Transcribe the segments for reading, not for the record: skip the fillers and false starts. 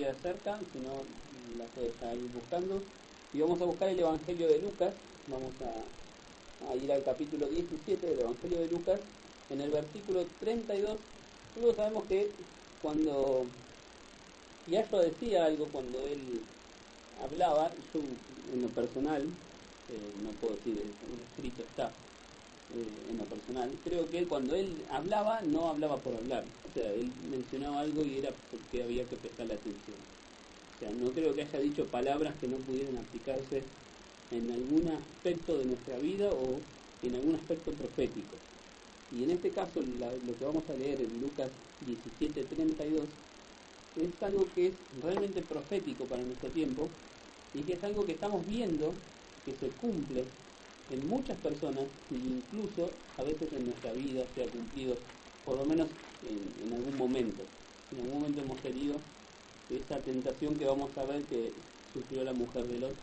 queda cerca, si no la puedes ir buscando. Y vamos a buscar el Evangelio de Lucas, vamos a ir al capítulo 17 del Evangelio de Lucas, en el versículo 32. Luego sabemos que cuando Yahshua decía algo, cuando él hablaba, yo en lo personal, no puedo decir, en escrito está, en lo personal, creo que él, cuando él hablaba, no hablaba por hablar. O sea, él mencionaba algo y era porque había que prestarle atención. O sea, no creo que haya dicho palabras que no pudieran aplicarse en algún aspecto de nuestra vida o en algún aspecto profético. Y en este caso, lo que vamos a leer en Lucas 17:32 es algo que es realmente profético para nuestro tiempo y que es algo que estamos viendo que se cumple en muchas personas e incluso a veces en nuestra vida se ha cumplido, por lo menos en algún momento. En algún momento hemos tenido esa tentación que vamos a ver que sufrió la mujer de Lot,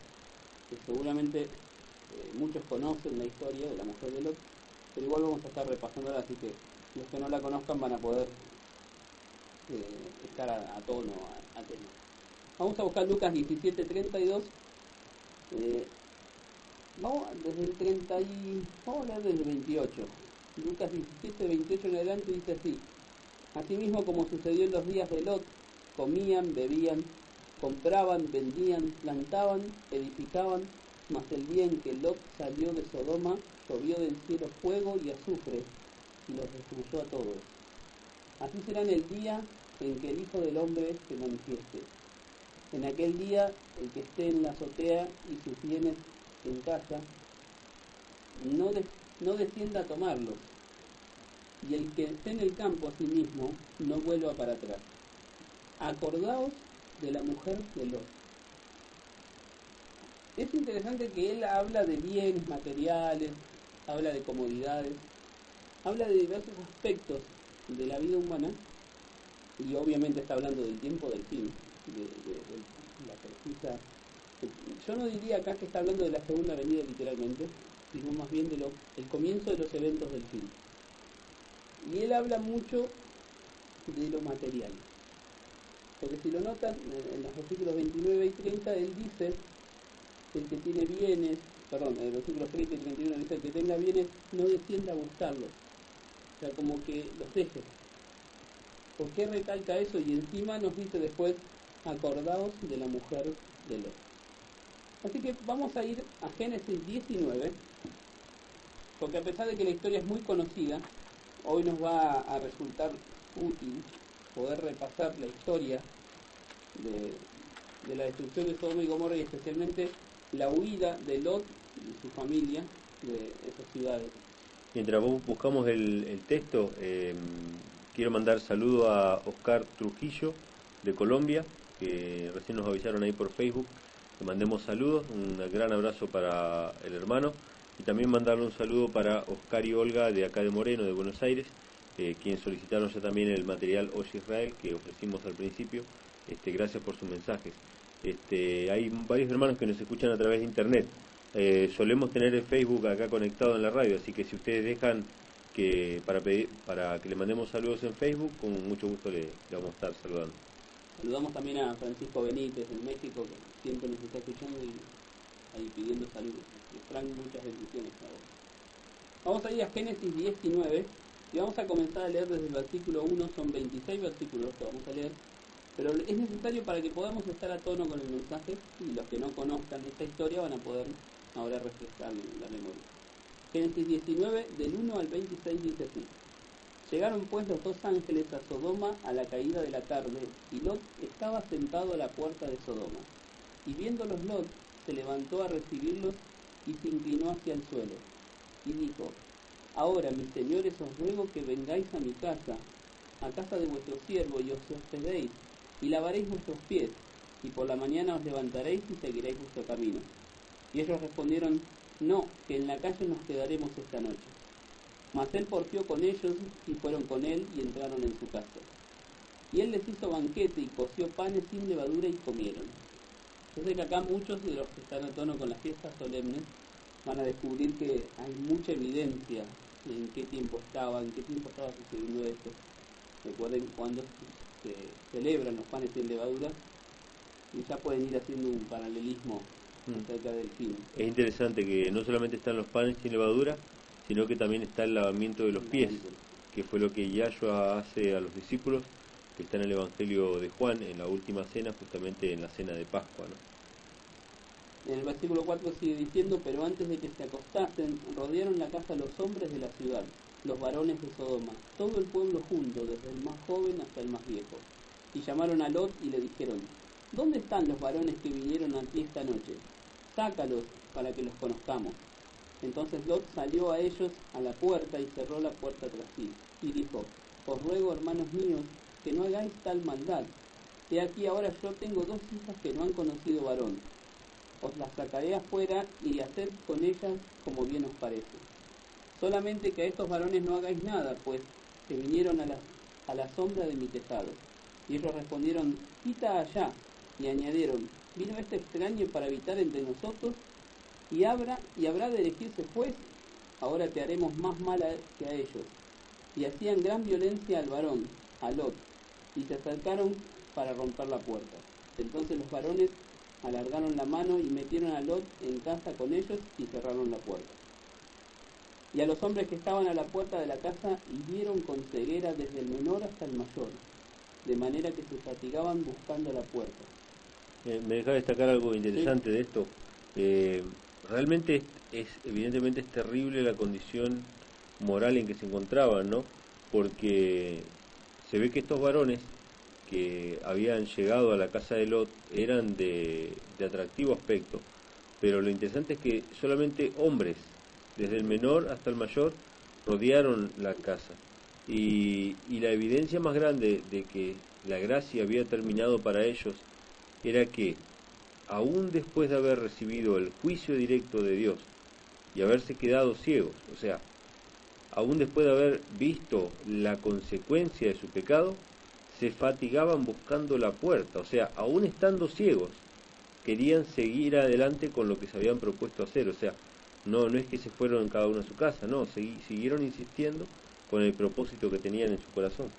que seguramente muchos conocen la historia de la mujer de Lot, pero igual vamos a estar repasándola, así que los que no la conozcan van a poder estar a tono, a tema. Vamos a buscar Lucas 17:32. Vamos desde el 30 vamos a leer desde el 28. Lucas 17:28 en adelante dice así: Asimismo, como sucedió en los días de Lot, comían, bebían, compraban, vendían, plantaban, edificaban, mas el día en que Lot salió de Sodoma, llovió del cielo fuego y azufre, y los destruyó a todos. Así será en el día en que el Hijo del Hombre se manifieste. En aquel día, el que esté en la azotea y sus bienes en casa, no descienda a tomarlos, y el que esté en el campo a sí mismo, no vuelva para atrás. Acordaos de la mujer de Lot. Es interesante que él habla de bienes materiales, habla de comodidades, habla de diversos aspectos de la vida humana, y obviamente está hablando del tiempo del fin, de la precisa. Yo no diría acá que está hablando de la segunda venida literalmente, sino más bien de el comienzo de los eventos del fin. Y él habla mucho de lo material. Porque si lo notan, en los versículos 29 y 30, él dice, el que tiene bienes, perdón, en los versículos 30 y 31 dice, el que tenga bienes no descienda a buscarlos. O sea, como que los deje. ¿Por qué recalca eso? Y encima nos dice después, acordaos de la mujer de Lot. Así que vamos a ir a Génesis 19, porque a pesar de que la historia es muy conocida, hoy nos va a resultar útil poder repasar la historia de la destrucción de Sodoma y Gomorra y especialmente la huida de Lot y su familia de esas ciudades. Mientras buscamos el texto, quiero mandar saludo a Oscar Trujillo de Colombia, que recién nos avisaron ahí por Facebook. Le mandemos saludos, un gran abrazo para el hermano, y también mandarle un saludo para Oscar y Olga de acá de Moreno, de Buenos Aires, quienes solicitaron ya también el material Hoy Israel que ofrecimos al principio. Gracias por sus mensajes. Hay varios hermanos que nos escuchan a través de internet. Solemos tener el Facebook acá conectado en la radio, así que si ustedes dejan para que le mandemos saludos en Facebook, con mucho gusto le vamos a estar saludando. Saludamos también a Francisco Benítez en México, que siempre nos está escuchando y ahí pidiendo saludos. Les traen muchas bendiciones a vos. Vamos a ir a Génesis 19 y vamos a comenzar a leer desde el versículo 1, son 26 versículos que vamos a leer, pero es necesario para que podamos estar a tono con el mensaje, y los que no conozcan esta historia van a poder ahora refrescar la memoria. Génesis 19, del 1 al 26 dice así: Llegaron pues los dos ángeles a Sodoma a la caída de la tarde, y Lot estaba sentado a la puerta de Sodoma. Y viéndolos Lot, se levantó a recibirlos y se inclinó hacia el suelo. Y dijo: Ahora, mis señores, os ruego que vengáis a mi casa, a casa de vuestro siervo, y os hospedéis, y lavaréis vuestros pies, y por la mañana os levantaréis y seguiréis vuestro camino. Y ellos respondieron: No, que en la calle nos quedaremos esta noche. Mas él porfió con ellos, y fueron con él, y entraron en su casa. Y él les hizo banquete, y coció panes sin levadura, y comieron. Yo sé que acá muchos de los que están a tono con las fiestas solemnes van a descubrir que hay mucha evidencia en qué tiempo estaba sucediendo esto. Recuerden cuando se celebran los panes sin levadura, Y ya pueden ir haciendo un paralelismo acerca del fin. Es interesante que no solamente están los panes sin levadura, sino que también está el lavamiento de los pies, que fue lo que Yahshua hace a los discípulos, que está en el Evangelio de Juan, en la última cena, justamente en la cena de Pascua, ¿no? En el versículo 4 sigue diciendo: pero antes de que se acostasen, rodearon la casa los hombres de la ciudad, los varones de Sodoma, todo el pueblo junto, desde el más joven hasta el más viejo. Y llamaron a Lot y le dijeron: ¿dónde están los varones que vinieron a ti esta noche? Sácalos para que los conozcamos. Entonces Lot salió a ellos a la puerta y cerró la puerta tras sí, y dijo: os ruego, hermanos míos, que no hagáis tal maldad. He aquí ahora yo tengo 2 hijas que no han conocido varón. Os las sacaré afuera y haced con ellas como bien os parece. Solamente que a estos varones no hagáis nada, pues que vinieron a la sombra de mi tejado. Y ellos respondieron: quita allá. Y añadieron: vino este extraño para habitar entre nosotros, y habrá de elegirse juez. Ahora te haremos más mal que a ellos. Y hacían gran violencia al varón, a Lot, y se acercaron para romper la puerta. Entonces los varones alargaron la mano y metieron a Lot en casa con ellos y cerraron la puerta. Y a los hombres que estaban a la puerta de la casa hirieron con ceguera desde el menor hasta el mayor, de manera que se fatigaban buscando la puerta. Me deja destacar algo interesante de esto. Realmente evidentemente es terrible la condición moral en que se encontraban, ¿no? Porque se ve que estos varones que habían llegado a la casa de Lot eran de atractivo aspecto, pero lo interesante es que solamente hombres, desde el menor hasta el mayor, rodearon la casa. Y la evidencia más grande de que la gracia había terminado para ellos era que, aún después de haber recibido el juicio directo de Dios y haberse quedado ciegos, o sea, aún después de haber visto la consecuencia de su pecado, se fatigaban buscando la puerta, o sea, aún estando ciegos, querían seguir adelante con lo que se habían propuesto hacer, o sea, no es que se fueron cada uno a su casa, no, siguieron insistiendo con el propósito que tenían en su corazón.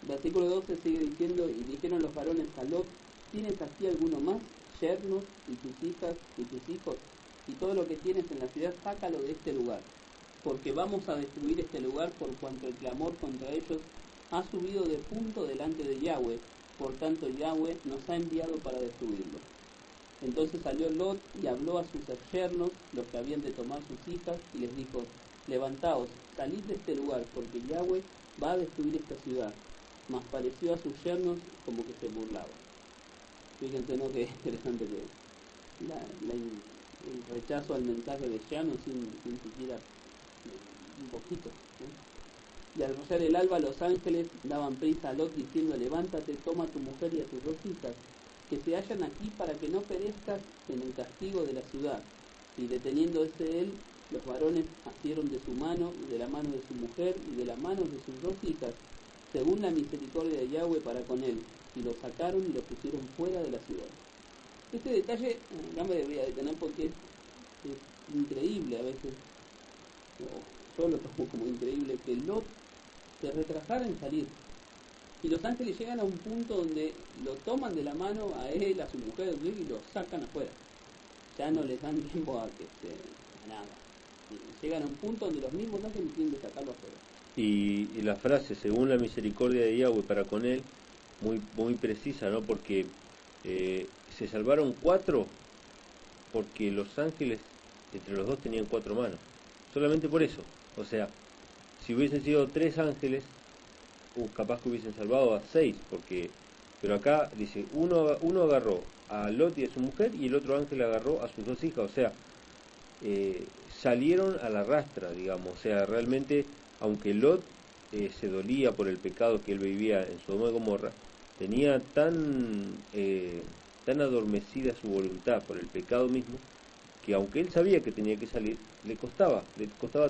Versículo 12 sigue diciendo: y dijeron los varones a Lot: ¿tienes aquí alguno más, yernos, y tus hijas, y tus hijos, y todo lo que tienes en la ciudad, sácalo de este lugar? Porque vamos a destruir este lugar, por cuanto el clamor contra ellos ha subido de punto delante de Yahweh, por tanto Yahweh nos ha enviado para destruirlo. Entonces salió Lot y habló a sus yernos, los que habían de tomar sus hijas, y les dijo: levantaos, salid de este lugar, porque Yahweh va a destruir esta ciudad. Mas pareció a sus yernos como que se burlaba. Fíjense, ¿no?, que es interesante que el rechazo al mensaje de Yahweh sin siquiera un poquito, ¿no? Y al rayar el alba, los ángeles daban prisa a Lot diciendo: levántate, toma a tu mujer y a tus 2 hijas, que se hallan aquí, para que no perezcas en el castigo de la ciudad. Y deteniéndose él, los varones asieron de su mano, y de la mano de su mujer, y de la mano de sus 2 hijas, según la misericordia de Yahweh para con él, y lo sacaron y lo pusieron fuera de la ciudad. Este detalle no me debería detener, porque es increíble a veces, yo lo tomo como increíble, que Lot se retrasara en salir. Y los ángeles llegan a un punto donde lo toman de la mano a él, a su mujer, y lo sacan afuera. Ya no les dan tiempo a nada. Y llegan a un punto donde los mismos ángeles tienen que sacarlo afuera. Y la frase, según la misericordia de Yahweh para con él, muy precisa, ¿no? Porque se salvaron 4 porque los ángeles, entre los 2, tenían 4 manos. Solamente por eso. O sea, si hubiesen sido 3 ángeles, capaz que hubiesen salvado a 6, pero acá dice, uno agarró a Lot y a su mujer, y el otro ángel agarró a sus 2 hijas. O sea, salieron a la rastra, digamos. O sea, realmente, aunque Lot se dolía por el pecado que él vivía en Sodoma y Gomorra, tenía tan adormecida su voluntad por el pecado mismo, que aunque él sabía que tenía que salir, le costaba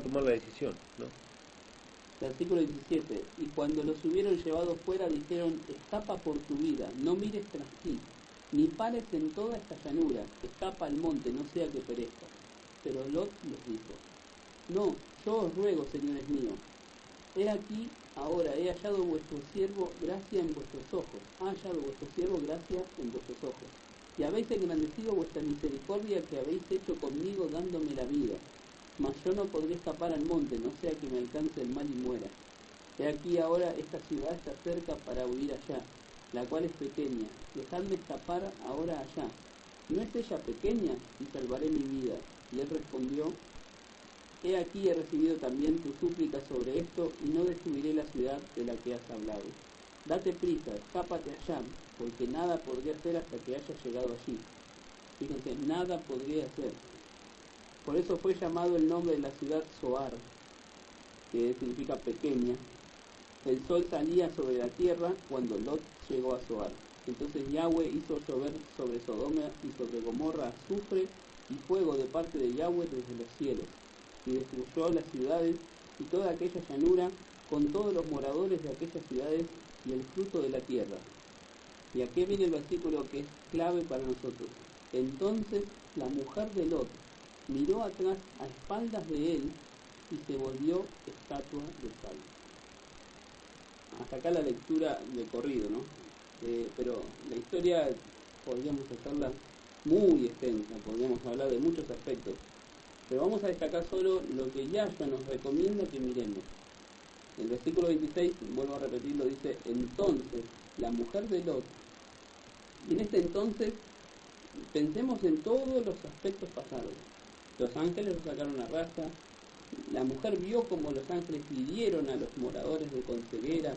tomar la decisión, ¿no? Versículo 17: y cuando los hubieron llevado fuera, dijeron: escapa por tu vida, no mires tras ti, ni pares en toda esta llanura, escapa al monte, no sea que perezca. Pero Lot les dijo: no, yo os ruego, señores míos, he aquí Ahora he hallado vuestro siervo gracia en vuestros ojos. Ha hallado vuestro siervo gracia en vuestros ojos. Y habéis engrandecido vuestra misericordia que habéis hecho conmigo dándome la vida. Mas yo no podré escapar al monte, no sea que me alcance el mal y muera. He aquí ahora esta ciudad está cerca para huir allá, la cual es pequeña. Dejadme escapar ahora allá. ¿No es ella pequeña? Y salvaré mi vida. Y él respondió: He aquí he recibido también tu súplica sobre esto, y no destruiré la ciudad de la que has hablado. Date prisa, escápate allá, porque nada podré hacer hasta que haya llegado allí. Fíjense, nada podría hacer. Por eso fue llamado el nombre de la ciudad Zoar, que significa pequeña. El sol salía sobre la tierra cuando Lot llegó a Zoar. Entonces Yahweh hizo llover sobre Sodoma y sobre Gomorra azufre y fuego de parte de Yahweh desde los cielos, y destruyó las ciudades y toda aquella llanura, con todos los moradores de aquellas ciudades y el fruto de la tierra. Y aquí viene el versículo que es clave para nosotros. Entonces la mujer de Lot miró atrás a espaldas de él y se volvió estatua de sal. Hasta acá la lectura de corrido, ¿no? Pero la historia podríamos hacerla muy extensa, podríamos hablar de muchos aspectos, pero vamos a destacar solo lo que Yahshua nos recomienda que miremos. El versículo 26, vuelvo a repetirlo, dice: entonces la mujer de Lot. Y en este entonces pensemos en todos los aspectos pasados. Los ángeles los sacaron a raza. La mujer vio como los ángeles hirieron a los moradores de Conceguera.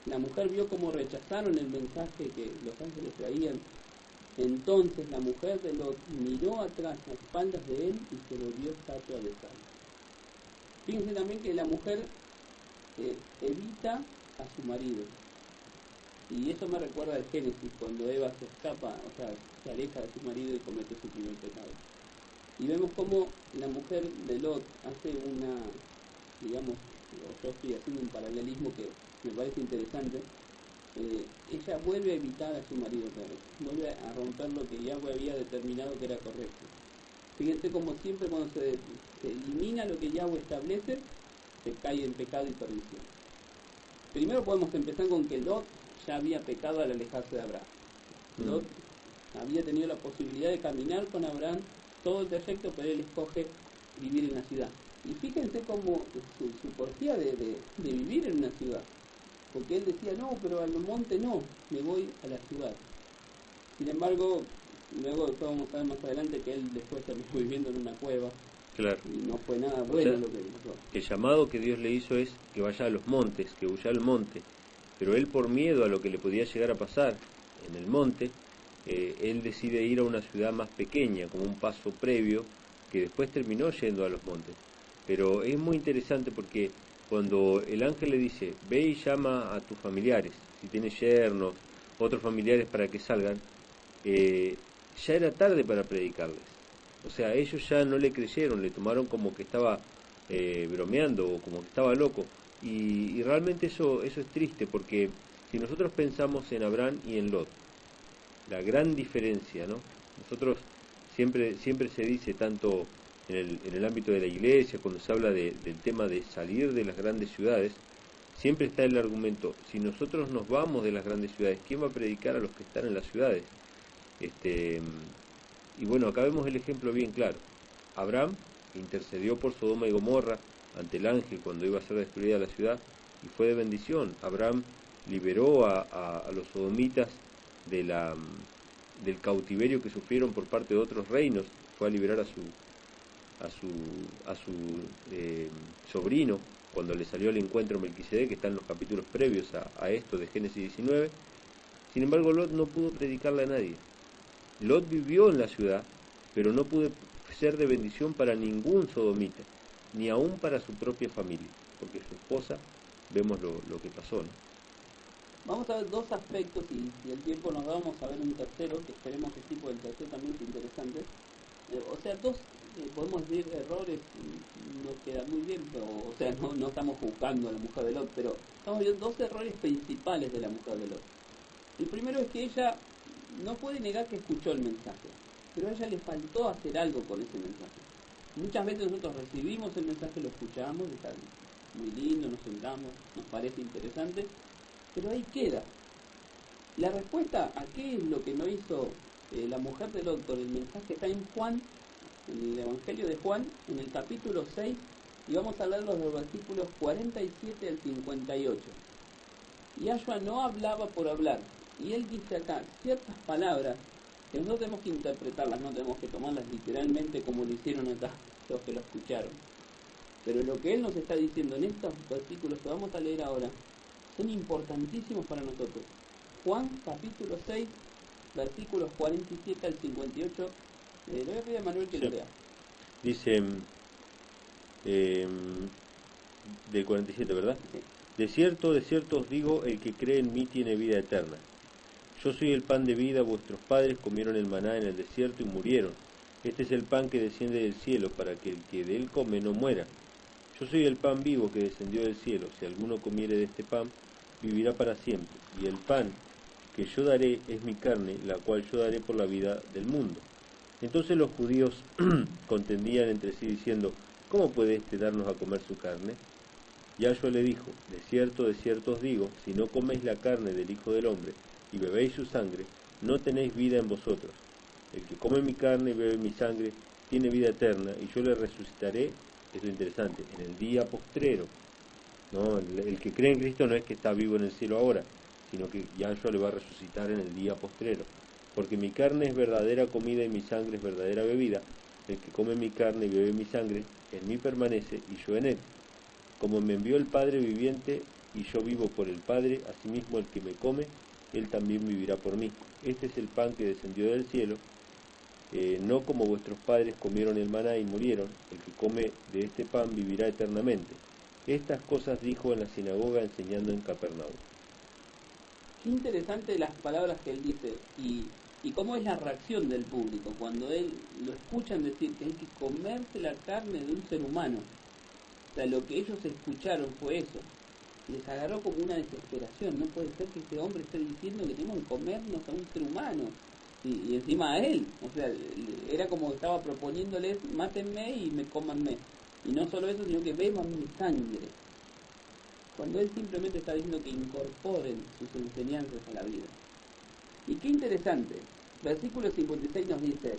La mujer vio cómo rechazaron el mensaje que los ángeles traían. Entonces la mujer de Lot miró atrás a espaldas de él y se volvió estatua de sal. Fíjense también que la mujer evita a su marido. Y eso me recuerda al Génesis, cuando Eva se escapa, o sea, se aleja de su marido y comete su primer pecado. Y vemos cómo la mujer de Lot hace una, digamos, yo estoy haciendo un paralelismo que me parece interesante. Ella vuelve a evitar a su marido, vuelve a romper lo que Yahweh había determinado que era correcto. Fíjense como siempre cuando se elimina lo que Yahweh establece, se cae en pecado y perdición. Primero podemos empezar con que Lot ya había pecado al alejarse de Abraham. Lot había tenido la posibilidad de caminar con Abraham todo el trayecto, pero él escoge vivir en la ciudad. Y fíjense cómo su porfía de vivir en una ciudad. Porque él decía: no, pero al monte no, me voy a la ciudad. Sin embargo, luego vamos a ver más adelante que él después terminó viviendo en una cueva. Claro. Y no fue nada bueno lo que pasó. El llamado que Dios le hizo es que vaya a los montes, que huya al monte. Pero él, por miedo a lo que le podía llegar a pasar en el monte, él decide ir a una ciudad más pequeña, como un paso previo, que después terminó yendo a los montes. Pero es muy interesante porque cuando el ángel le dice: ve y llama a tus familiares, si tienes yernos, otros familiares para que salgan, ya era tarde para predicarles. O sea, ellos ya no le creyeron, le tomaron como que estaba bromeando o como que estaba loco. Y realmente eso es triste, porque si nosotros pensamos en Abraham y en Lot, la gran diferencia, ¿no? Nosotros siempre se dice, tanto en el ámbito de la iglesia, cuando se habla del tema de salir de las grandes ciudades, siempre está el argumento: si nosotros nos vamos de las grandes ciudades, ¿quién va a predicar a los que están en las ciudades? Y bueno, acá vemos el ejemplo bien claro. Abraham intercedió por Sodoma y Gomorra ante el ángel cuando iba a ser destruida la ciudad, y fue de bendición. Abraham liberó a los sodomitas del cautiverio que sufrieron por parte de otros reinos. Fue a liberar a su sobrino cuando le salió al encuentro Melquisedec, que está en los capítulos previos a esto de Génesis 19. Sin embargo, Lot no pudo predicarle a nadie. Lot vivió en la ciudad, pero no pudo ser de bendición para ningún sodomita, ni aún para su propia familia, porque su esposa, vemos lo que pasó, ¿no? Vamos a ver dos aspectos, y si el tiempo nos da, vamos a ver un tercero, que esperemos que el tipo del tercero también es interesante. O sea, dos, podemos decir errores, no queda muy bien, pero, o sea, no estamos juzgando a la mujer de Lot, pero estamos viendo dos errores principales de la mujer de Lot. El primero es que ella no puede negar que escuchó el mensaje, pero a ella le faltó hacer algo con ese mensaje. Muchas veces nosotros recibimos el mensaje, lo escuchamos, muy lindo, nos sentamos, nos parece interesante, pero ahí queda. La respuesta a qué es lo que no hizo la mujer de Lot con el mensaje está en Juan, en el Evangelio de Juan, en el capítulo 6, y vamos a leer los versículos 47 al 58. Yahshua no hablaba por hablar, y él dice acá ciertas palabras que no tenemos que interpretarlas, no tenemos que tomarlas literalmente como lo hicieron acá los que lo escucharon. Pero lo que él nos está diciendo en estos versículos que vamos a leer ahora son importantísimos para nosotros. Juan capítulo 6, versículos 47 al 58. Le voy a pedir a Manuel que lo lea. Dice, del 47, ¿verdad? Sí. De cierto os digo, el que cree en mí tiene vida eterna. Yo soy el pan de vida, vuestros padres comieron el maná en el desierto y murieron. Este es el pan que desciende del cielo, para que el que de él come no muera. Yo soy el pan vivo que descendió del cielo. Si alguno comiere de este pan, vivirá para siempre. Y el pan que yo daré es mi carne, la cual yo daré por la vida del mundo. Entonces los judíos contendían entre sí diciendo, ¿cómo puede éste darnos a comer su carne? Yahshua le dijo, de cierto os digo, si no coméis la carne del Hijo del Hombre y bebéis su sangre, no tenéis vida en vosotros. El que come mi carne y bebe mi sangre tiene vida eterna, y yo le resucitaré, esto es interesante, en el día postrero. No, el que cree en Cristo no es que está vivo en el cielo ahora, sino que Yahshua le va a resucitar en el día postrero. Porque mi carne es verdadera comida y mi sangre es verdadera bebida. El que come mi carne y bebe mi sangre, en mí permanece y yo en él. Como me envió el Padre viviente y yo vivo por el Padre, asimismo el que me come, él también vivirá por mí. Este es el pan que descendió del cielo, no como vuestros padres comieron el maná y murieron. El que come de este pan vivirá eternamente. Estas cosas dijo en la sinagoga enseñando en Capernaum. Qué interesante las palabras que él dice y cómo es la reacción del público cuando él lo escuchan decir que hay que comerse la carne de un ser humano. O sea, lo que ellos escucharon fue eso. Les agarró como una desesperación. No puede ser que este hombre esté diciendo que tenemos que comernos a un ser humano. Y encima a él. O sea, era como que estaba proponiéndoles, mátenme y me cómanme. Y no solo eso, sino que beban mi sangre. Cuando él simplemente está diciendo que incorporen sus enseñanzas a la vida. Y qué interesante. Versículo 56 nos dice,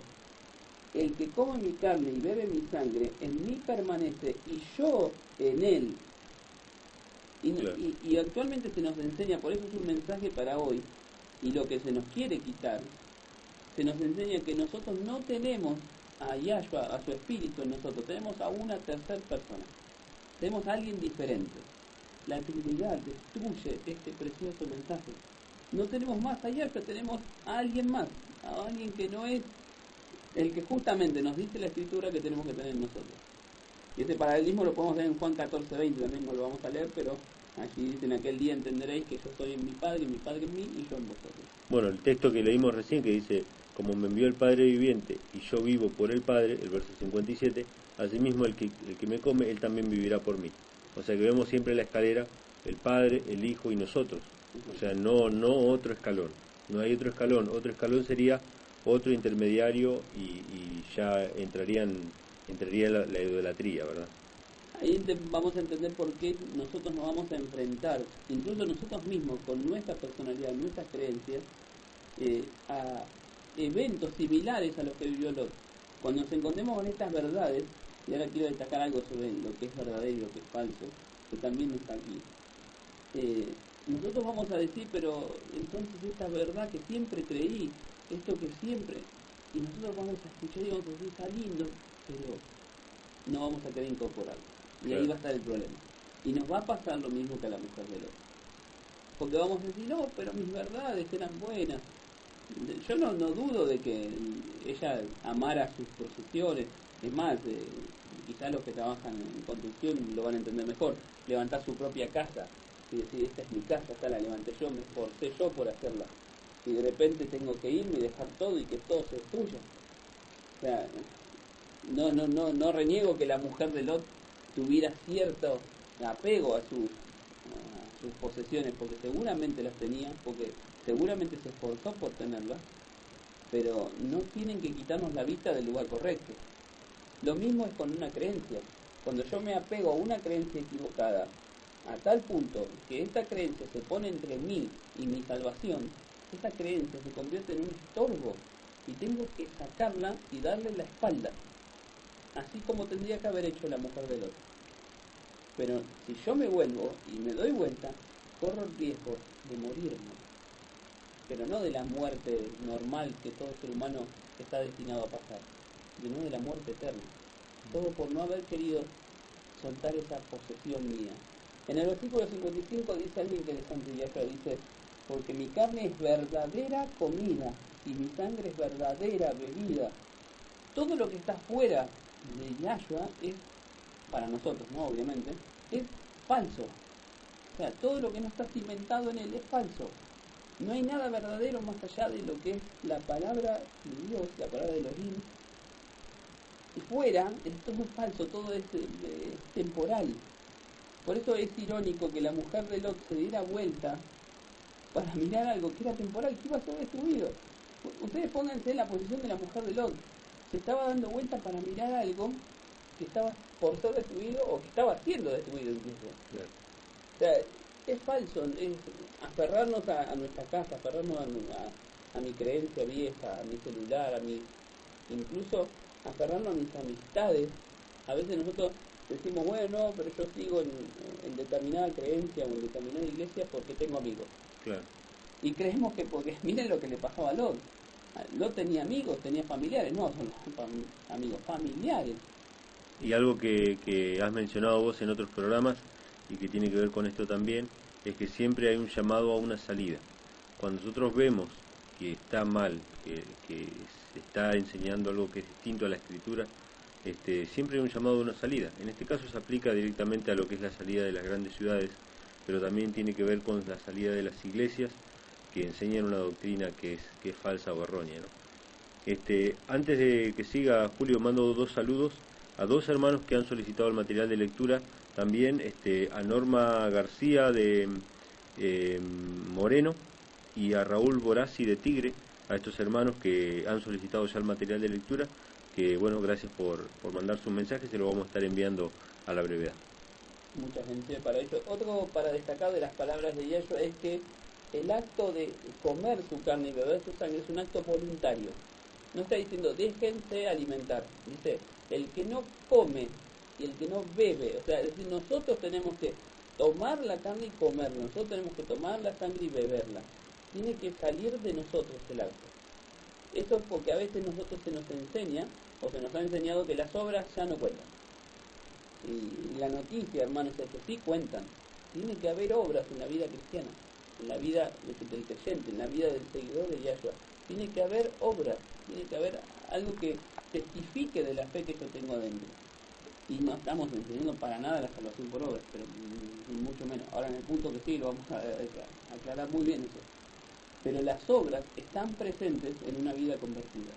el que come mi carne y bebe mi sangre, en mí permanece y yo en él. Claro. Y actualmente se nos enseña, por eso es un mensaje para hoy, y lo que se nos quiere quitar, se nos enseña que nosotros no tenemos a Yahshua, a su espíritu en nosotros, tenemos a una tercera persona, tenemos a alguien diferente. La Trinidad destruye este precioso mensaje. No tenemos más a Yahshua, tenemos a alguien más, a alguien que no es el que justamente nos dice la Escritura que tenemos que tener nosotros. Y ese paralelismo lo podemos ver en Juan 14:20, también no lo vamos a leer, pero allí dice, en aquel día entenderéis que yo soy en mi Padre, y mi Padre en mí, y yo en vosotros. Bueno, el texto que leímos recién que dice, como me envió el Padre viviente y yo vivo por el Padre, el verso 57, asimismo el que me come, él también vivirá por mí. O sea que vemos siempre la escalera, el Padre, el Hijo y nosotros. O sea, no otro escalón, no hay otro escalón sería otro intermediario y ya entraría la idolatría, ¿verdad? Ahí vamos a entender por qué nosotros nos vamos a enfrentar, incluso nosotros mismos, con nuestra personalidad, nuestras creencias, a eventos similares a los que vivió Lot. Cuando nos encontremos con estas verdades, y ahora quiero destacar algo sobre lo que es verdadero y lo que es falso, que también está aquí. Nosotros vamos a decir, pero entonces esta verdad que siempre creí, esto que siempre, y nosotros vamos a escuchar y vamos a decir, está lindo, pero no vamos a querer incorporarlo. Y ahí va a estar el problema. Y nos va a pasar lo mismo que a la mujer de Lot. Porque vamos a decir, no, pero mis verdades eran buenas. Yo no dudo de que ella amara sus posesiones. Es más, quizás los que trabajan en construcción lo van a entender mejor. Levantar su propia casa y decir, esta es mi casa, esta la levanté yo, me esforcé yo por hacerla. Y de repente tengo que irme y dejar todo y que todo se destruya. O sea, no reniego que la mujer de Lot tuviera cierto apego a sus posesiones, porque seguramente las tenía, porque seguramente se esforzó por tenerlas, pero no tienen que quitarnos la vista del lugar correcto. Lo mismo es con una creencia. Cuando yo me apego a una creencia equivocada, a tal punto que esta creencia se pone entre mí y mi salvación, esta creencia se convierte en un estorbo y tengo que sacarla y darle la espalda, así como tendría que haber hecho la mujer de Lot. Pero si yo me vuelvo y me doy vuelta, corro el riesgo de morirme, pero no de la muerte normal que todo ser humano está destinado a pasar, sino de la muerte eterna. Todo por no haber querido soltar esa posesión mía. En el versículo 55 dice algo interesante, y acá dice, porque mi carne es verdadera comida y mi sangre es verdadera bebida. Todo lo que está fuera de Yahshua es, para nosotros, ¿no? Obviamente, es falso. O sea, todo lo que no está cimentado en él es falso. No hay nada verdadero más allá de lo que es la palabra de Dios, la palabra de Elohim. Y fuera, todo es falso, todo es temporal. Por eso es irónico que la mujer de Lot se diera vuelta para mirar algo que era temporal, que iba a ser destruido. Ustedes pónganse en la posición de la mujer de Lot. Se estaba dando vuelta para mirar algo que estaba por ser destruido o que estaba siendo destruido incluso. Claro. O sea, es falso, es aferrarnos a nuestra casa, aferrarnos a mi creencia vieja, a mi celular, incluso aferrarnos a mis amistades. A veces nosotros decimos, bueno, no, pero yo sigo en determinada creencia o en determinada iglesia porque tengo amigos. Claro. Y creemos que porque, miren lo que le pasaba a Lot. Lot tenía amigos, tenía familiares, no son amigos, familiares. Y algo que has mencionado vos en otros programas y que tiene que ver con esto también, es que siempre hay un llamado a una salida. Cuando nosotros vemos que está mal, que se está enseñando algo que es distinto a la Escritura, siempre hay un llamado a una salida. En este caso se aplica directamente a lo que es la salida de las grandes ciudades, pero también tiene que ver con la salida de las iglesias que enseñan una doctrina que es falsa o errónea, ¿no? Antes de que siga, Julio, mando 2 saludos a 2 hermanos que han solicitado el material de lectura, también a Norma García de Moreno y a Raúl Borazzi de Tigre, a estos hermanos que han solicitado ya el material de lectura, que bueno, gracias por mandar sus mensajes, se lo vamos a estar enviando a la brevedad. Muchas bendiciones para ellos. Otro para destacar de las palabras de Yahshua es que el acto de comer su carne y beber su sangre es un acto voluntario. No está diciendo déjense alimentar, dice el que no come y el que no bebe, o sea, es decir, nosotros tenemos que tomar la carne y comerla, nosotros tenemos que tomar la sangre y beberla. Tiene que salir de nosotros el acto. Esto es porque a veces nosotros se nos enseña o se nos ha enseñado que las obras ya no cuentan. Y la noticia, hermanos, es que sí cuentan. Tiene que haber obras en la vida cristiana, en la vida del creyente, en la vida del seguidor de Yahshua. Tiene que haber obras, tiene que haber algo que testifique de la fe que yo tengo adentro. Y no estamos enseñando para nada la salvación por obras, pero ni mucho menos. Ahora en el punto que sí, lo vamos a aclarar muy bien eso. Pero las obras están presentes en una vida convertida.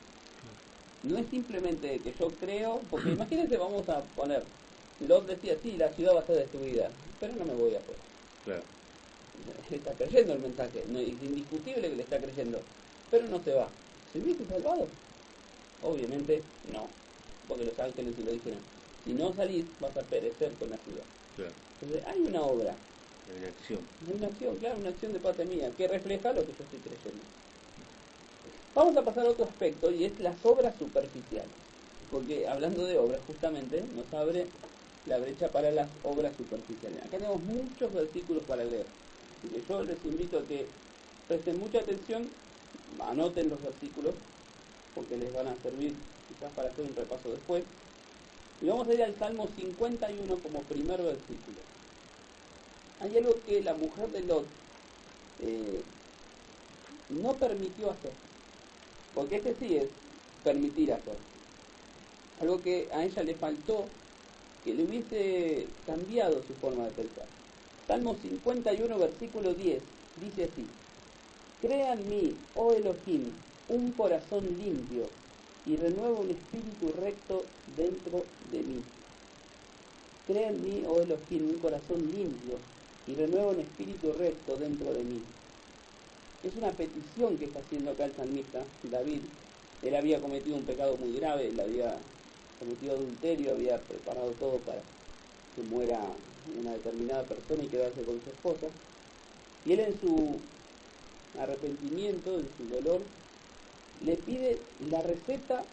No es simplemente que yo creo, porque imagínense, vamos a poner, Lot decía, sí, la ciudad va a ser destruida, pero no me voy afuera. Claro. Le está creyendo el mensaje, no, es indiscutible que le está creyendo, pero no se va. ¿Se hubiese salvado? Obviamente no, porque los ángeles se lo dijeron. Si no salís, vas a perecer con la ciudad. Claro. Entonces hay una obra. Hay una acción. Hay una acción, claro, una acción de parte mía, que refleja lo que yo estoy creyendo. Vamos a pasar a otro aspecto, y es las obras superficiales. Porque hablando de obras, justamente, nos abre la brecha para las obras superficiales. Acá tenemos muchos versículos para leer. Así que yo les invito a que presten mucha atención, anoten los versículos, porque les van a servir quizás para hacer un repaso después. Y vamos a ir al Salmo 51 como primer versículo. Hay algo que la mujer de Lot no permitió hacer, porque este sí es permitir hacer. Algo que a ella le faltó, que le hubiese cambiado su forma de pensar. Salmo 51, versículo 10, dice así: Crea en mí, oh Elohim, un corazón limpio, y renueva un espíritu recto dentro de mí. Crea en mí, oh Elohim, un corazón limpio, y renueva un espíritu recto dentro de mí. Es una petición que está haciendo acá el salmista, David. Él había cometido un pecado muy grave, él había cometido adulterio, había preparado todo que muera una determinada persona y quedarse con su esposa. Y él en su arrepentimiento, en su dolor, le pide la receta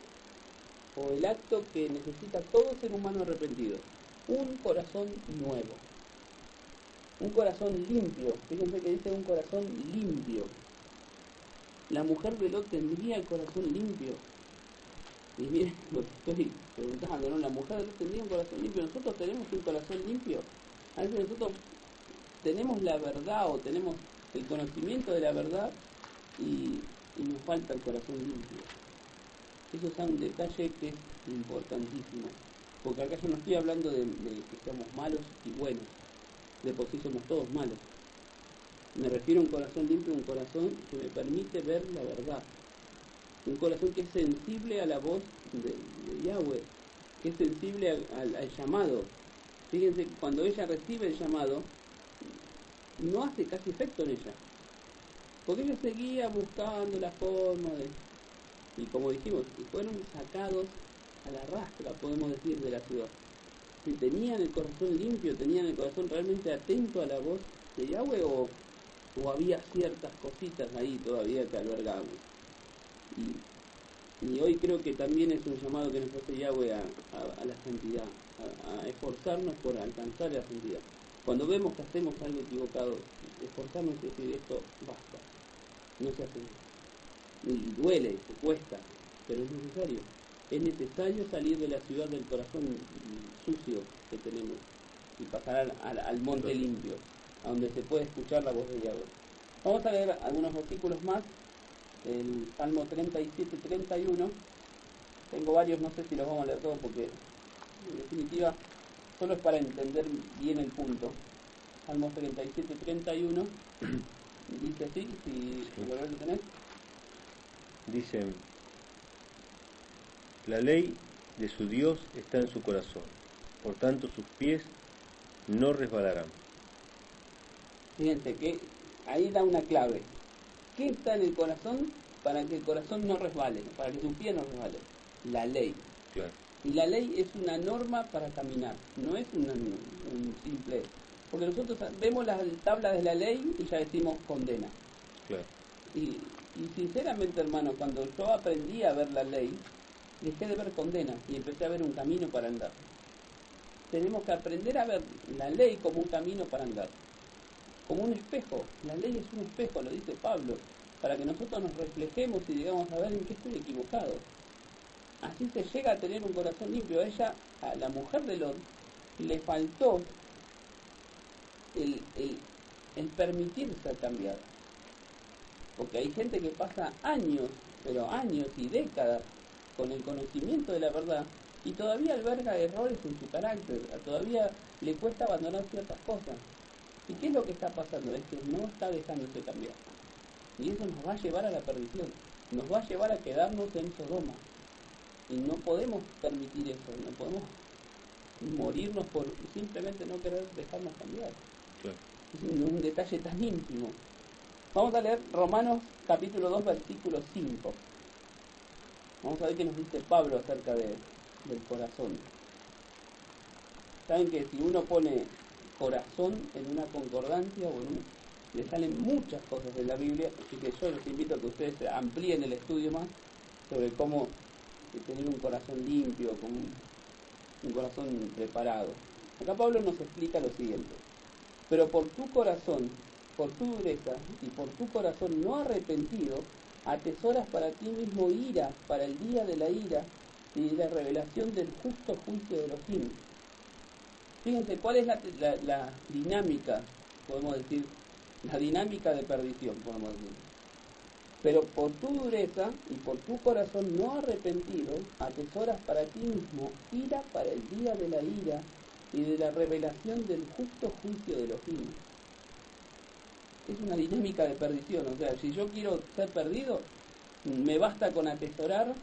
o el acto que necesita todo ser humano arrepentido: un corazón nuevo, un corazón limpio. Fíjense que dice un corazón limpio. La mujer de Lot tendría el corazón limpio. Y miren lo que estoy preguntando, ¿no? La mujer de Lot tendría un corazón limpio. Nosotros tenemos un corazón limpio. A veces nosotros tenemos la verdad o tenemos el conocimiento de la verdad y nos falta el corazón limpio. Eso es un detalle que es importantísimo, porque acá yo no estoy hablando de que seamos malos y buenos, de por sí somos todos malos. Me refiero a un corazón limpio, un corazón que me permite ver la verdad, un corazón que es sensible a la voz de Yahweh, que es sensible al llamado. Fíjense, cuando ella recibe el llamado, no hace casi efecto en ella, porque ella seguía buscando la forma de... Y como dijimos, fueron sacados a la rastra, podemos decir, de la ciudad. Si tenían el corazón limpio, tenían el corazón realmente atento a la voz de Yahweh, o había ciertas cositas ahí todavía que albergaban. Y hoy creo que también es un llamado que nos hace Yahweh a la santidad, a esforzarnos por alcanzar la santidad. Cuando vemos que hacemos algo equivocado, esforzarnos y decir: esto basta, no se hace. Y duele, se cuesta, pero es necesario. Es necesario salir de la ciudad del corazón sucio que tenemos y pasar al monte limpio, a donde se puede escuchar la voz de Yahweh. Vamos a leer algunos versículos más. El Salmo 37-31. Tengo varios, no sé si los vamos a leer todos porque en definitiva solo es para entender bien el punto. Salmo 37-31 dice así, si lo tenés. Dice: la ley de su Dios está en su corazón, por tanto sus pies no resbalarán. Fíjense que ahí da una clave. ¿Qué está en el corazón para que el corazón no resbale, para que tus pies no resbalen? La ley. Claro. Y la ley es una norma para caminar, no es un simple... Porque nosotros vemos la tabla de la ley y ya decimos condena. Claro. Y sinceramente, hermano, cuando yo aprendí a ver la ley, dejé de ver condena y empecé a ver un camino para andar. Tenemos que aprender a ver la ley como un camino para andar, como un espejo. La ley es un espejo, lo dice Pablo, para que nosotros nos reflejemos y digamos: a ver en qué estoy equivocado. Así se llega a tener un corazón limpio. A la mujer de Lot, le faltó el permitir ser cambiada. Porque hay gente que pasa años, pero años y décadas, con el conocimiento de la verdad, y todavía alberga errores en su carácter, todavía le cuesta abandonar ciertas cosas. ¿Y qué es lo que está pasando? Es que no está dejándose cambiar. Y eso nos va a llevar a la perdición, nos va a llevar a quedarnos en Sodoma. Y no podemos permitir eso, no podemos morirnos por simplemente no querer dejarnos cambiar. Claro. Es un detalle tan íntimo. Vamos a leer Romanos capítulo 2, versículo 5. Vamos a ver qué nos dice Pablo acerca del corazón. Saben que si uno pone corazón en una concordancia, le salen muchas cosas de la Biblia, así que yo les invito a que ustedes amplíen el estudio más sobre cómo tener un corazón limpio, con un corazón preparado. Acá Pablo nos explica lo siguiente: pero por tu corazón, por tu dureza y por tu corazón no arrepentido, atesoras para ti mismo ira para el día de la ira y de la revelación del justo juicio de Elohim. Fíjense cuál es la dinámica, podemos decir, la dinámica de perdición, podemos decir. Pero por tu dureza y por tu corazón no arrepentido, atesoras para ti mismo ira para el día de la ira y de la revelación del justo juicio de Elohim. Es una dinámica de perdición. O sea, si yo quiero ser perdido, me basta con atesorar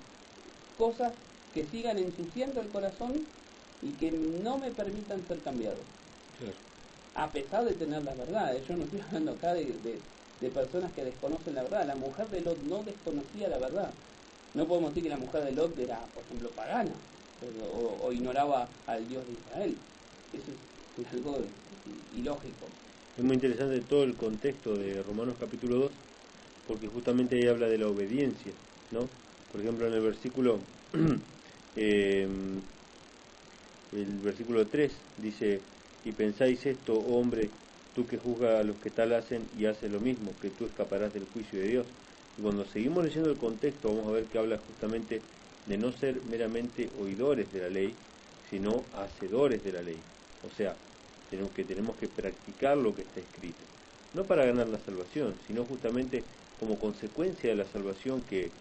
cosas que sigan ensuciando el corazón y que no me permitan ser cambiado. Claro. A pesar de tener la verdad. Yo no estoy hablando acá de personas que desconocen la verdad. La mujer de Lot no desconocía la verdad. No podemos decir que la mujer de Lot era, por ejemplo, pagana o ignoraba al Dios de Israel. Eso es algo ilógico. Es muy interesante todo el contexto de Romanos capítulo 2, porque justamente ahí habla de la obediencia, ¿no? Por ejemplo, en el versículo el versículo 3 dice: y pensáis esto, oh hombre, tú que juzgas a los que tal hacen y haces lo mismo, que tú escaparás del juicio de Dios. Y cuando seguimos leyendo el contexto, vamos a ver que habla justamente de no ser meramente oidores de la ley, sino hacedores de la ley. O sea, tenemos que practicar lo que está escrito. No para ganar la salvación, sino justamente como consecuencia de la salvación que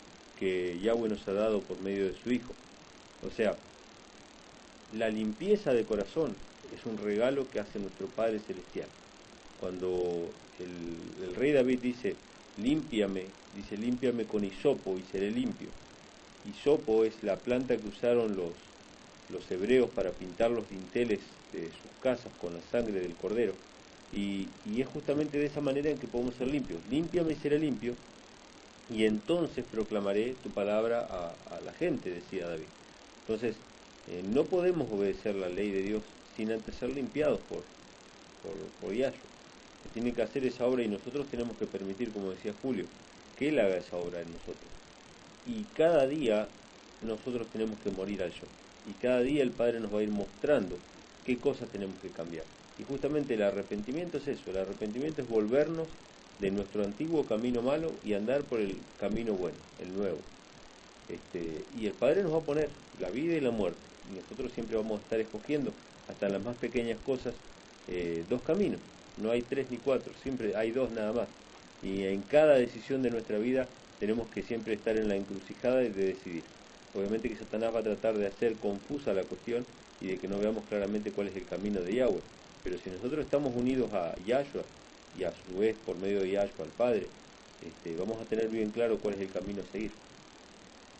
Yahweh nos ha dado por medio de su Hijo. O sea, la limpieza de corazón es un regalo que hace nuestro Padre Celestial. Cuando el rey David dice, límpiame con hisopo y seré limpio. Hisopo es la planta que usaron los hebreos para pintar los dinteles de sus casas con la sangre del cordero. Y es justamente de esa manera en que podemos ser limpios. Límpiame y seré limpio, y entonces proclamaré tu palabra a la gente, decía David. Entonces, no podemos obedecer la ley de Dios sin antes ser limpiados por Yahshua. Tiene que hacer esa obra y nosotros tenemos que permitir, como decía Julio, que Él haga esa obra en nosotros. Y cada día nosotros tenemos que morir al yo. Y cada día el Padre nos va a ir mostrando qué cosas tenemos que cambiar. Y justamente el arrepentimiento es eso. El arrepentimiento es volvernos de nuestro antiguo camino malo y andar por el camino bueno, el nuevo. Y el Padre nos va a poner la vida y la muerte. Y nosotros siempre vamos a estar escogiendo, hasta en las más pequeñas cosas, dos caminos. No hay 3 ni 4, siempre hay 2 nada más. Y en cada decisión de nuestra vida tenemos que siempre estar en la encrucijada de decidir. Obviamente que Satanás va a tratar de hacer confusa la cuestión y de que no veamos claramente cuál es el camino de Yahweh. Pero si nosotros estamos unidos a Yahshua y a su vez por medio de Yahshua al Padre, vamos a tener bien claro cuál es el camino a seguir.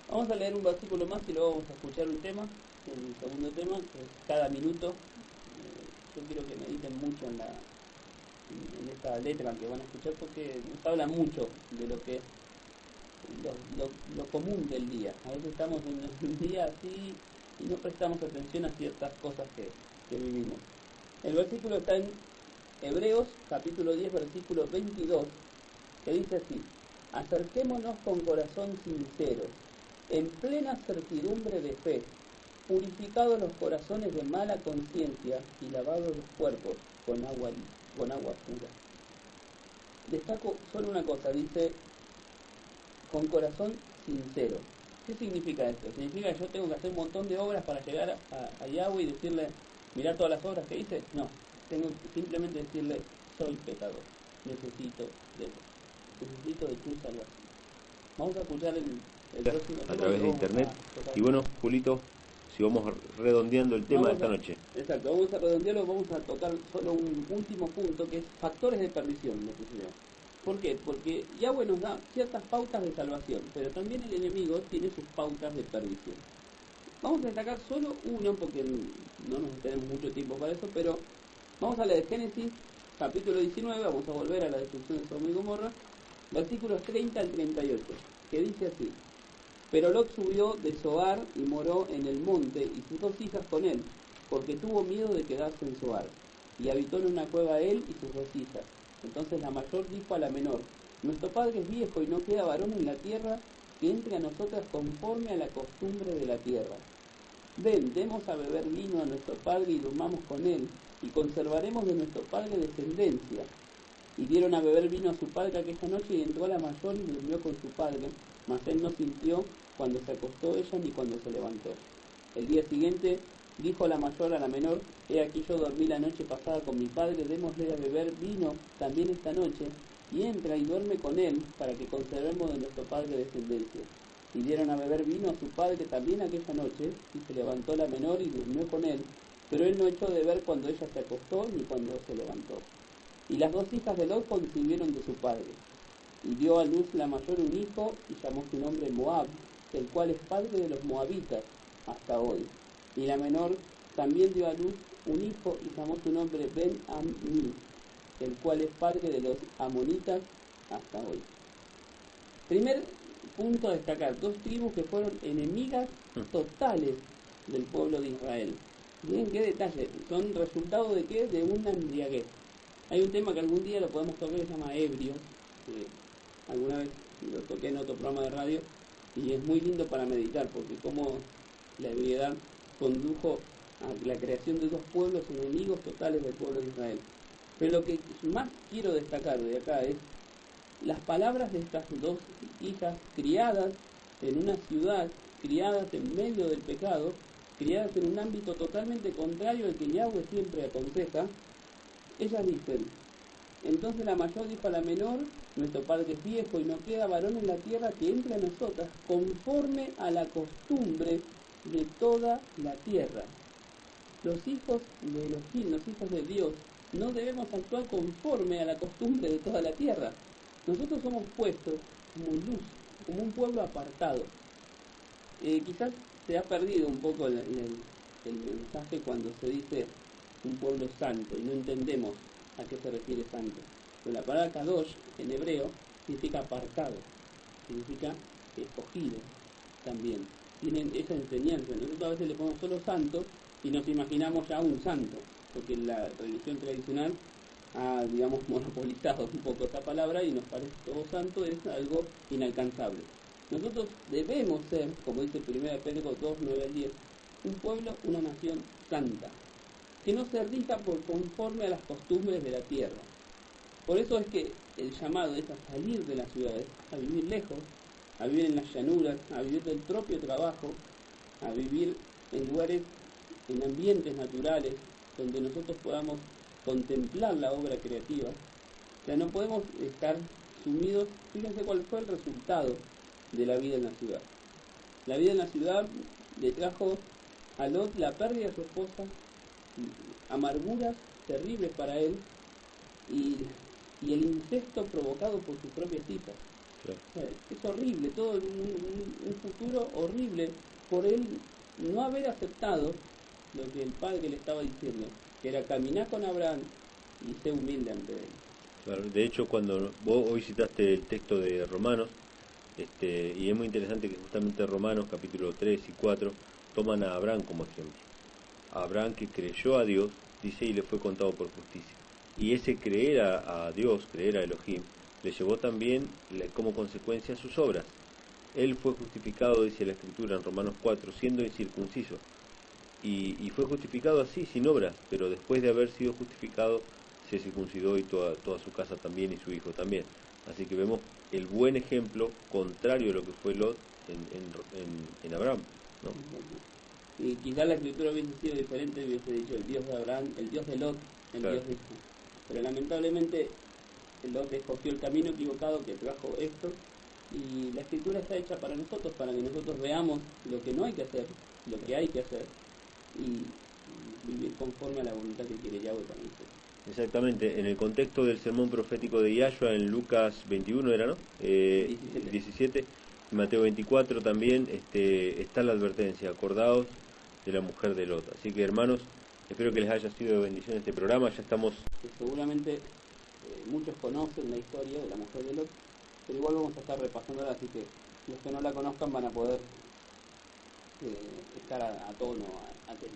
Vamos a leer un versículo más y luego vamos a escuchar un tema, el segundo tema, que es cada minuto. Yo quiero que mediten mucho en esta letra que van a escuchar, porque nos habla mucho de lo que es lo común del día. A veces estamos en un día así y no prestamos atención a ciertas cosas que vivimos. El versículo está en Hebreos capítulo 10 versículo 22, que dice así: acerquémonos con corazón sincero, en plena certidumbre de fe, purificados los corazones de mala conciencia y lavados los cuerpos con agua pura. Destaco solo una cosa, dice con corazón sincero. ¿Qué significa esto? ¿Significa que yo tengo que hacer un montón de obras para llegar a Yahweh y decirle, mirá todas las obras que hice? No, tengo que simplemente decirle, soy pecador, necesito de tu salvación. Vamos a escuchar el próximo tema a través de internet. Y bueno, Julito, si vamos redondeando el tema de esta noche. Exacto, vamos a redondearlo, vamos a tocar solo un último punto, que es factores de perdición, lo que se llama. ¿Por qué? Porque Yahweh nos da ciertas pautas de salvación, pero también el enemigo tiene sus pautas de perdición. Vamos a destacar solo uno, porque no nos tenemos mucho tiempo para eso, pero vamos a leer Génesis, capítulo 19, vamos a volver a la destrucción de Sodoma y Gomorra, versículos 30 al 38, que dice así: pero Lot subió de Zoar y moró en el monte, y sus 2 hijas con él, porque tuvo miedo de quedarse en Zoar. Y habitó en una cueva él y sus 2 hijas. Entonces la mayor dijo a la menor: nuestro padre es viejo y no queda varón en la tierra que entre a nosotras conforme a la costumbre de la tierra. Ven, demos a beber vino a nuestro padre y durmamos con él, y conservaremos de nuestro padre descendencia. Y dieron a beber vino a su padre aquella noche, y entró la mayor y durmió con su padre, mas él no sintió cuando se acostó ella ni cuando se levantó. El día siguiente dijo la mayor a la menor: he aquí yo dormí la noche pasada con mi padre, démosle a beber vino también esta noche, y entra y duerme con él, para que conservemos de nuestro padre descendencia. Y dieron a beber vino a su padre también aquella noche, y se levantó la menor y durmió con él, pero él no echó de ver cuando ella se acostó ni cuando se levantó. Y las 2 hijas de Lot concibieron de su padre. Y dio a luz la mayor un hijo, y llamó su nombre Moab, el cual es padre de los moabitas hasta hoy. Y la menor también dio a luz un hijo, y llamó su nombre Ben-Ammi, el cual es padre de los amonitas hasta hoy. Primer punto a destacar: 2 tribus que fueron enemigas totales del pueblo de Israel. Miren qué detalle, son resultado de qué, de una embriaguez. Hay un tema que algún día lo podemos tocar que se llama ebrio, que alguna vez lo toqué en otro programa de radio, y es muy lindo para meditar, porque como la ebriedad condujo a la creación de dos pueblos enemigos totales del pueblo de Israel. Pero lo que más quiero destacar de acá es las palabras de estas dos hijas criadas en una ciudad, criadas en medio del pecado, criadas en un ámbito totalmente contrario al que Yahweh siempre aconseja. Ellas dicen: entonces la mayor dijo a la menor: nuestro padre es viejo y no queda varón en la tierra que entre a nosotras conforme a la costumbre de toda la tierra. Los hijos de Elohim, los hijos de Dios, no debemos actuar conforme a la costumbre de toda la tierra. Nosotros somos puestos como luz, como un pueblo apartado. Quizás se ha perdido un poco el mensaje cuando se dice un pueblo santo y no entendemos a qué se refiere santo. Pero la palabra Kadosh en hebreo significa apartado, significa escogido también. Tienen esa enseñanza. Nosotros a veces le ponemos solo santo y nos imaginamos ya un santo, porque la religión tradicional ha, digamos, monopolizado un poco esta palabra y nos parece que todo santo es algo inalcanzable. Nosotros debemos ser, como dice 1 Pedro 2, 9 al 10, un pueblo, una nación santa, que no se rija por conforme a las costumbres de la tierra. Por eso es que el llamado es a salir de las ciudades, a vivir lejos, a vivir en las llanuras, a vivir del propio trabajo, a vivir en lugares, en ambientes naturales, donde nosotros podamos contemplar la obra creativa. O sea, no podemos estar sumidos. Fíjense cuál fue el resultado de la vida en la ciudad. La vida en la ciudad le trajo a Lot la pérdida de su esposa, amarguras terribles para él y el incesto provocado por sus propias hijas. Claro. O sea, es horrible, todo un futuro horrible por él no haber aceptado lo que el padre le estaba diciendo, que era caminar con Abraham y ser humilde ante él. Claro, de hecho, cuando vos hoy citaste el texto de Romanos, y es muy interesante que justamente Romanos capítulo 3 y 4 toman a Abraham como ejemplo. A Abraham, que creyó a Dios, dice, y le fue contado por justicia. Y ese creer a Dios, creer a Elohim, le llevó también como consecuencia sus obras. Él fue justificado, dice la Escritura en Romanos 4, siendo incircunciso. Y fue justificado así, sin obras, pero después de haber sido justificado, se circuncidó y toda su casa también y su hijo también. Así que vemos el buen ejemplo contrario a lo que fue Lot en Abraham, ¿no? Y quizás la escritura hubiese sido diferente, hubiese dicho el Dios de Abraham, el Dios de Lot, el claro. Dios de Isaac. Pero lamentablemente Lot escogió el camino equivocado que trajo esto, y la escritura está hecha para nosotros, para que nosotros veamos lo que no hay que hacer, lo que hay que hacer, y vivir conforme a la voluntad que quiere Yahweh para nosotros. Exactamente, en el contexto del sermón profético de Yahshua en Lucas 21 era, ¿no? 17, Mateo 24 también está la advertencia: acordaos de la mujer de Lot. Así que, hermanos, espero que les haya sido de bendición este programa. Ya estamos... Seguramente muchos conocen la historia de la mujer de Lot, pero igual vamos a estar repasándola, así que los que no la conozcan van a poder estar a tono, a tema.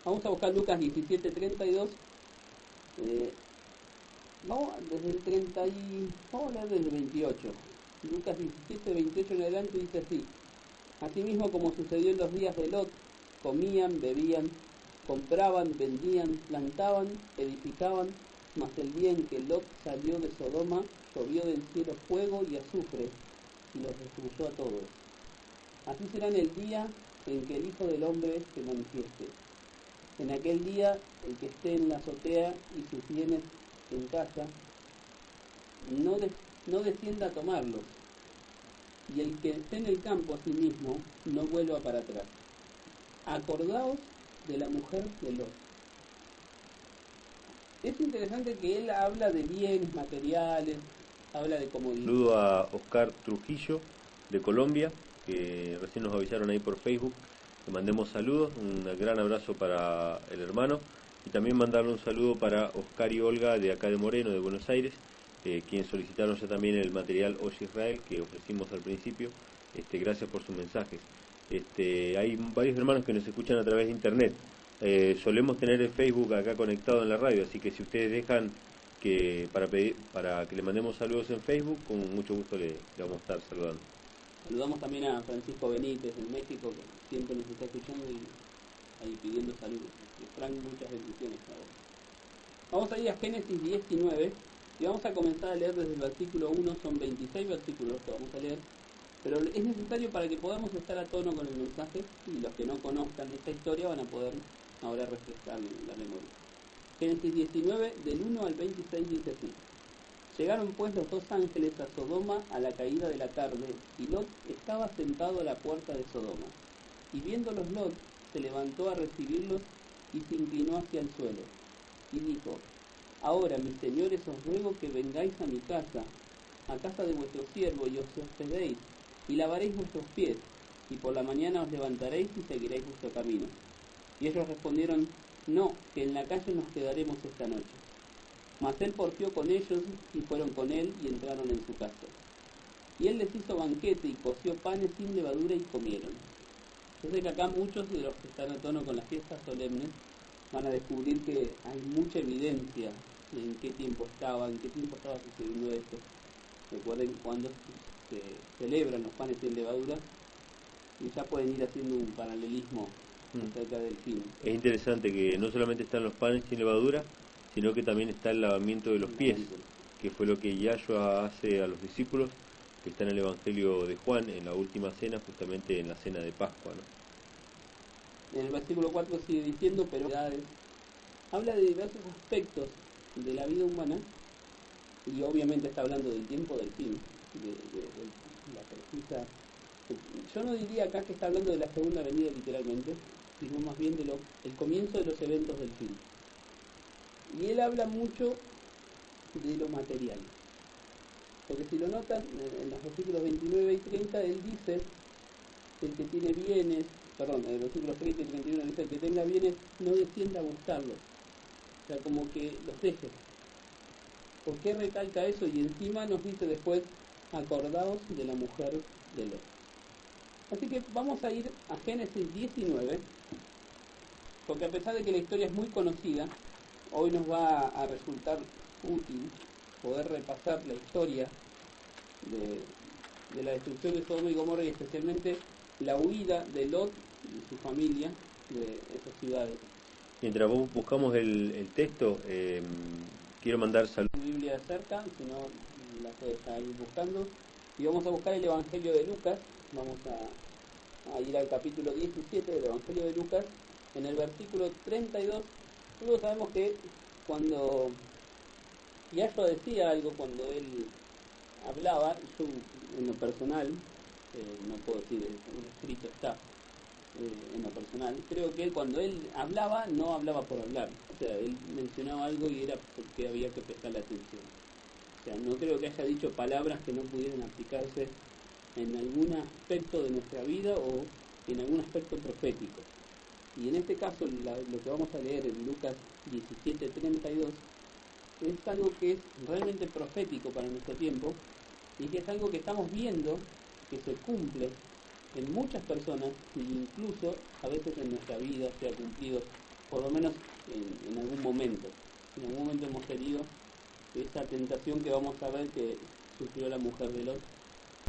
Vamos a buscar Lucas 17:32. Vamos desde el 30 y... vamos a leer desde el 28. Lucas 17:28 en adelante dice así: asimismo, como sucedió en los días de Lot, comían, bebían, compraban, vendían, plantaban, edificaban, mas el día en que Lot salió de Sodoma, llovió del cielo fuego y azufre, y los destruyó a todos. Así será en el día en que el Hijo del Hombre se manifieste. En aquel día, el que esté en la azotea y sus bienes en casa, no descienda a tomarlos, y el que esté en el campo a sí mismo, no vuelva para atrás. Acordaos de la mujer de Lot. Es interesante que él habla de bienes materiales, habla de comodidad. Saludo a Oscar Trujillo de Colombia, que recién nos avisaron ahí por Facebook. Le mandemos saludos, un gran abrazo para el hermano, y también mandarle un saludo para Oscar y Olga de acá de Moreno, de Buenos Aires, quienes solicitaron ya también el material Osh Israel que ofrecimos al principio. Gracias por sus mensajes. Hay varios hermanos que nos escuchan a través de internet, Solemos tener el Facebook acá conectado en la radio, así que si ustedes dejan para que le mandemos saludos en Facebook, con mucho gusto le vamos a estar saludando. Saludamos también a Francisco Benítez en México, que siempre nos está escuchando y ahí pidiendo saludos. Les traen muchas bendiciones a vos. Vamos a ir a Génesis 19 y vamos a comenzar a leer desde el versículo 1, son 26 versículos que vamos a leer, pero es necesario para que podamos estar a tono con el mensaje, y los que no conozcan esta historia van a poder ahora refrescar la memoria. Génesis 19, del 1 al 26 dice así: Llegaron pues los dos ángeles a Sodoma a la caída de la tarde, y Lot estaba sentado a la puerta de Sodoma. Y viéndolos Lot, se levantó a recibirlos y se inclinó hacia el suelo. Y dijo: Ahora, mis señores, os ruego que vengáis a mi casa, a casa de vuestro siervo, y os hospedéis, y lavaréis vuestros pies, y por la mañana os levantaréis y seguiréis vuestro camino. Y ellos respondieron: No, que en la calle nos quedaremos esta noche. Mas él porfió con ellos, y fueron con él, y entraron en su casa. Y él les hizo banquete, y coció panes sin levadura, y comieron. Yo sé que acá muchos de los que están a tono con las fiestas solemnes van a descubrir que hay mucha evidencia en qué tiempo estaba sucediendo esto. Recuerden cuando se celebran los panes sin levadura, y ya pueden ir haciendo un paralelismo acerca del fin. Es interesante que no solamente están los panes sin levadura, sino que también está el lavamiento de los pies, que fue lo que Yahshua hace a los discípulos, que está en el Evangelio de Juan, en la última cena, justamente en la cena de Pascua, ¿no? En el versículo 4 sigue diciendo, pero habla de diversos aspectos de la vida humana, y obviamente está hablando del tiempo del fin, de la precisa. Yo no diría acá que está hablando de la segunda venida literalmente, sino más bien el comienzo de los eventos del fin. Y él habla mucho de lo material. Porque si lo notan, en los versículos 29 y 30, él dice: el que tiene bienes, en el versículo 30 y 31 dice: el que tenga bienes no descienda a buscarlos. O sea, como que los deje. ¿Por qué recalca eso? Y encima nos dice después: acordaos de la mujer de Lot. Así que vamos a ir a Génesis 19, porque a pesar de que la historia es muy conocida, hoy nos va a resultar útil poder repasar la historia de la destrucción de Sodoma y Gomorra, y especialmente la huida de Lot y su familia de esas ciudades. Mientras buscamos el texto, quiero mandar saludos. La Biblia cerca, si no la puedes ir buscando, y vamos a buscar el Evangelio de Lucas. Vamos a ir al capítulo 17 del Evangelio de Lucas, en el versículo 32. Todos sabemos que cuando Yahshua decía algo, cuando él hablaba, yo en lo personal, no puedo decir, un escrito está, en lo personal, creo que cuando él hablaba, no hablaba por hablar. O sea, él mencionaba algo y era porque había que prestarle atención. O sea, no creo que haya dicho palabras que no pudieran aplicarse en algún aspecto de nuestra vida o en algún aspecto profético. Y en este caso, lo que vamos a leer en Lucas 17:32 es algo que es realmente profético para nuestro tiempo, y que es algo que estamos viendo que se cumple en muchas personas, e incluso a veces en nuestra vida se ha cumplido, por lo menos en algún momento. En algún momento hemos tenido esa tentación que vamos a ver que sufrió la mujer de Lot,